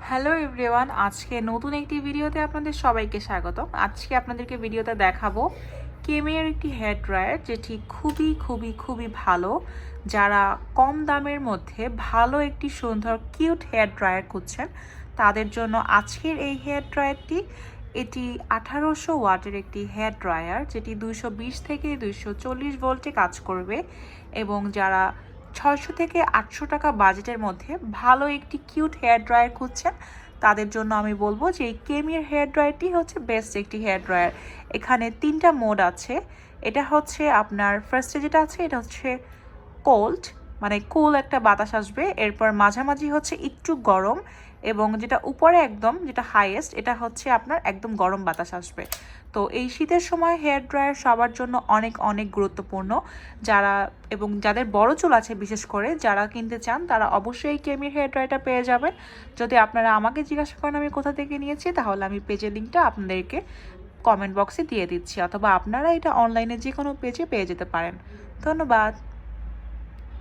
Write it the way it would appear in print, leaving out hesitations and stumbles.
Hello everyone, আজকে নতুন একটি ভিডিওতে আপনাদের সবাইকে স্বাগত। আজকে আপনাদেরকে ভিডিওতে দেখাবো কেমের একটি হেয়ার ড্রায়ার, যেটি খুবই খুবই খুবই ভালো। যারা কম দামের মধ্যে ভালো একটি সুন্দর কিউট হেয়ার ড্রায়ার খুঁজছেন তাদের জন্য আজকের এই হেয়ার ড্রায়ারটি। এটি 1800 ওয়াটের একটি হেয়ার ড্রায়ার, যেটি 220 থেকে 240 ভোল্টে কাজ করবে। এবং যারা 600 থেকে 800 টাকা বাজেটের মধ্যে ভালো একটি কিউট হেয়ার ড্রায়ার খুঁজছেন তাদের জন্য আমি বলবো যে এই কেমির হেয়ার ড্রায়ারটি হচ্ছে বেস্ট একটি হেয়ার ড্রায়ার। এখানে 3টা মোড আছে। এটা হচ্ছে আপনার ফার্স্টে যেটা আছে এটা হচ্ছে কোল্ড, মানে কুল একটা বাতাস আসবে, এরপর মাঝামাঝি হচ্ছে একটু গরম, এবং যেটা উপরে একদম যেটা হাইয়েস্ট এটা হচ্ছে আপনার একদম গরম বাতাস আসবে। তো এই শীতের সময় হেয়ার ড্রায়ার সবার জন্য অনেক অনেক গুরুত্বপূর্ণ। যারা এবং যাদের বড় চুল আছে বিশেষ করে যারা কিনতে চান তারা অবশ্যই এই কেমির হেয়ার ড্রায়ারটা পেয়ে যাবেন। যদি আপনারা আমাকে জিজ্ঞাসা করেন আমি কোথা থেকে নিয়েছি, তাহলে আমি পেজের লিঙ্কটা আপনাদেরকে কমেন্ট বক্সে দিয়ে দিচ্ছি, অথবা আপনারা এটা অনলাইনে যে কোনো পেজে পেয়ে যেতে পারেন। ধন্যবাদ।